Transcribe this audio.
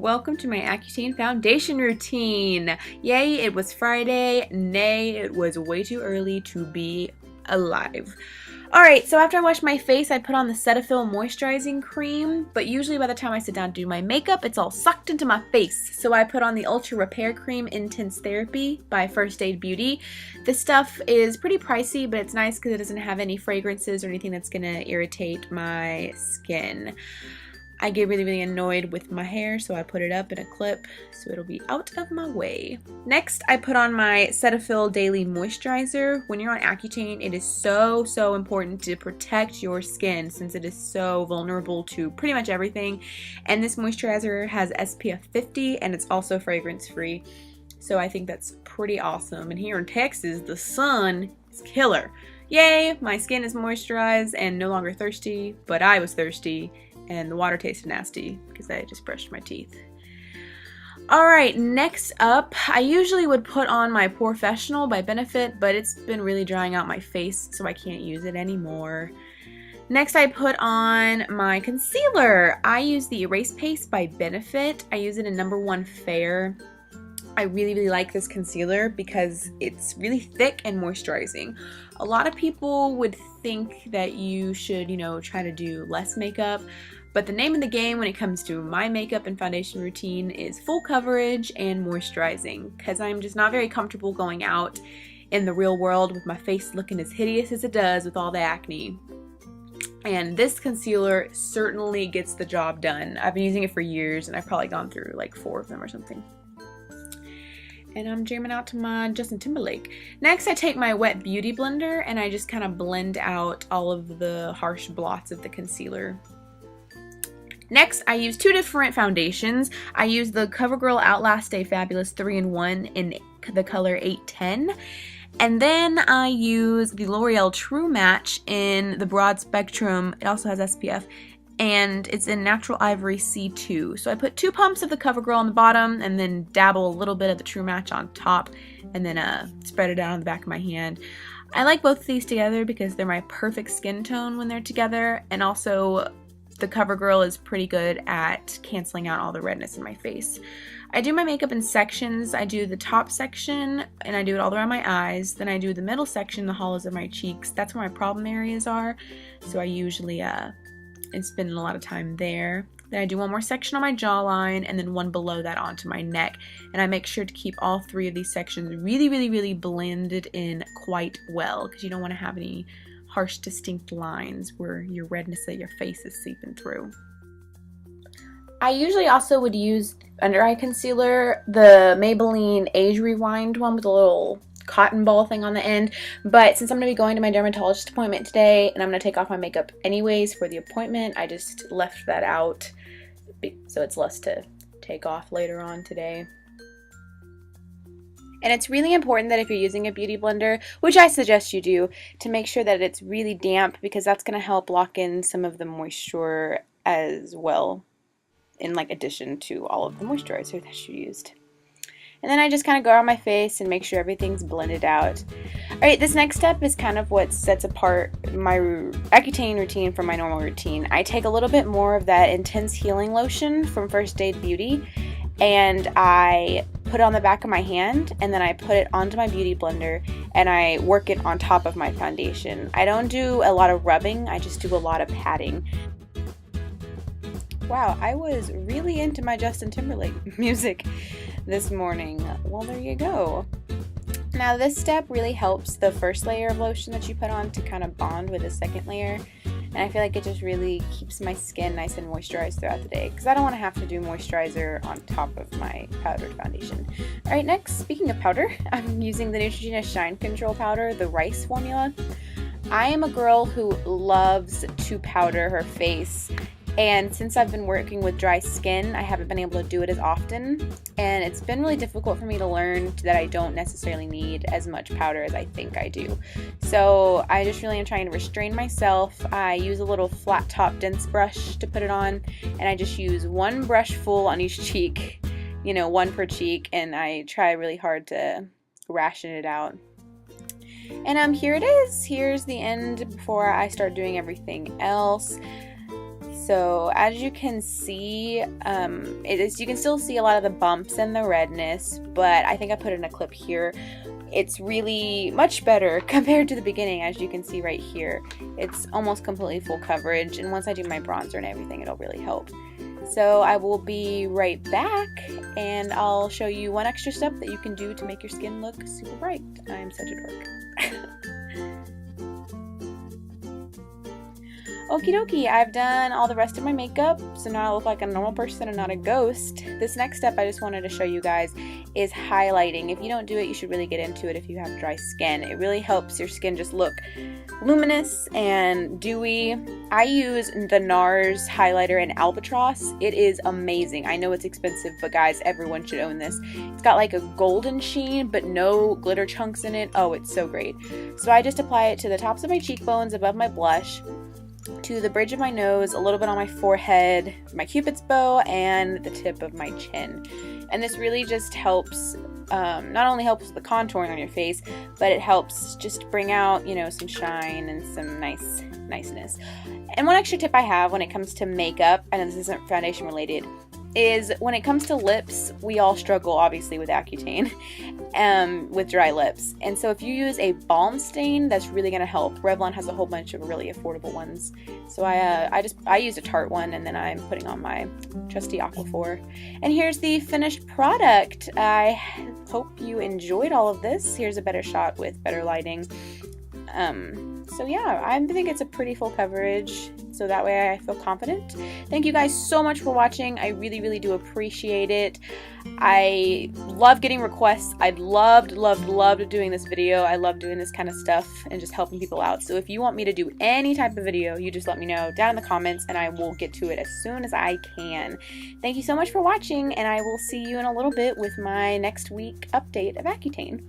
welcome to my Accutane foundation routine. Yay, it was Friday. Nay, it was way too early to be alive. Alright, so after I wash my face, I put on the Cetaphil moisturizing cream, but usually by the time I sit down to do my makeup, it's all sucked into my face. So I put on the Ultra Repair Cream Intense Therapy by First Aid Beauty. This stuff is pretty pricey, but it's nice because it doesn't have any fragrances or anything that's going to irritate my skin. I get really annoyed with my hair, so I put it up in a clip so it'll be out of my way. Next, I put on my Cetaphil Daily Moisturizer. When you're on Accutane, it is so important to protect your skin since it is so vulnerable to pretty much everything. And this moisturizer has SPF 50 and it's also fragrance free. So I think that's pretty awesome. And here in Texas, the sun is killer. Yay, my skin is moisturized and no longer thirsty, but I was thirsty. And the water tasted nasty because I just brushed my teeth. Alright, next up, I usually would put on my Professional by Benefit, but it's been really drying out my face, so I can't use it anymore. Next, I put on my concealer. I use the Erase Paste by Benefit. I use it in No. 1 Fair. I really like this concealer because it's really thick and moisturizing. A lot of people would think that you should, try to do less makeup, but the name of the game when it comes to my makeup and foundation routine is full coverage and moisturizing, because I'm just not very comfortable going out in the real world with my face looking as hideous as it does with all the acne. And this concealer certainly gets the job done. I've been using it for years and I've probably gone through like 4 of them or something. And I'm jamming out to my Justin Timberlake. Next, I take my wet beauty blender and I just kind of blend out all of the harsh blots of the concealer. Next, I use 2 different foundations. I use the Covergirl Outlast Stay Fabulous 3-in-1 in the color 810. And then I use the L'Oreal True Match in the Broad Spectrum. It also has SPF. And it's in Natural Ivory C2. So I put 2 pumps of the Covergirl on the bottom and then dabble a little bit of the True Match on top and then spread it out on the back of my hand. I like both of these together because they're my perfect skin tone when they're together, and also the Covergirl is pretty good at canceling out all the redness in my face. I do my makeup in sections. I do the top section and I do it all around my eyes. Then I do the middle section, the hollows of my cheeks. That's where my problem areas are. So I usually spend a lot of time there. Then I do one more section on my jawline and then one below that onto my neck. And I make sure to keep all 3 of these sections really blended in quite well, because you don't want to have any harsh distinct lines where your redness of your face is seeping through. I usually also would use under eye concealer, the Maybelline Age Rewind one with a little cotton ball thing on the end, but since I'm going to be going to my dermatologist appointment today and I'm going to take off my makeup anyways for the appointment, I just left that out so it's less to take off later on today. And it's really important that if you're using a beauty blender, which I suggest you do, to make sure that it's really damp, because that's going to help lock in some of the moisture as well, in addition to all of the moisturizer that you used. And then I just kind of go around my face and make sure everything's blended out. Alright, this next step is kind of what sets apart my Accutane routine from my normal routine. I take a little bit more of that Intense Healing Lotion from First Aid Beauty, and I put it on the back of my hand, and then I put it onto my beauty blender and I work it on top of my foundation. I don't do a lot of rubbing, I just do a lot of patting. Wow, I was really into my Justin Timberlake music this morning. Well, there you go. Now this step really helps the first layer of lotion that you put on to kind of bond with the second layer. And I feel like it just really keeps my skin nice and moisturized throughout the day, because I don't want to have to do moisturizer on top of my powdered foundation. Alright, next, speaking of powder, I'm using the Neutrogena Shine Control Powder, the rice formula. I am a girl who loves to powder her face, and since I've been working with dry skin, I haven't been able to do it as often, and it's been really difficult for me to learn that I don't necessarily need as much powder as I think I do. So I just really am trying to restrain myself. I use a little flat top dense brush to put it on, and I just use 1 brush full on each cheek, 1 per cheek, and I try really hard to ration it out. And here it is. Here's the end before I start doing everything else. So as you can see, you can still see a lot of the bumps and the redness, but I think I put in a clip here. It's really much better compared to the beginning. As you can see right here, it's almost completely full coverage, and once I do my bronzer and everything, it'll really help. So I will be right back, and I'll show you one extra step that you can do to make your skin look super bright. I'm such a dork. Okie dokie, I've done all the rest of my makeup, so now I look like a normal person and not a ghost. This next step I just wanted to show you guys is highlighting. If you don't do it, you should really get into it if you have dry skin. It really helps your skin just look luminous and dewy. I use the Nars highlighter in Albatross. It is amazing. I know it's expensive, but guys, everyone should own this. It's got like a golden sheen, but no glitter chunks in it. Oh, it's so great. So I just apply it to the tops of my cheekbones, above my blush, to the bridge of my nose, a little bit on my forehead, my cupid's bow, and the tip of my chin. And this really just helps, not only helps with the contouring on your face, but it helps just bring out, you know, some shine and some niceness. And one extra tip I have when it comes to makeup, and this isn't foundation related, is when it comes to lips, we all struggle obviously with Accutane with dry lips. And so if you use a balm stain, that's really going to help. Revlon has a whole bunch of really affordable ones. So I use a Tarte one, and then I'm putting on my trusty Aquaphor. And here's the finished product. I hope you enjoyed all of this. Here's a better shot with better lighting. So yeah, I think it's a pretty full coverage, so that way I feel confident. Thank you guys so much for watching. I really do appreciate it. I love getting requests. I loved doing this video. I love doing this kind of stuff and just helping people out. So if you want me to do any type of video, you just let me know down in the comments, and I will get to it as soon as I can. Thank you so much for watching, and I will see you in a little bit with my next week update of Accutane.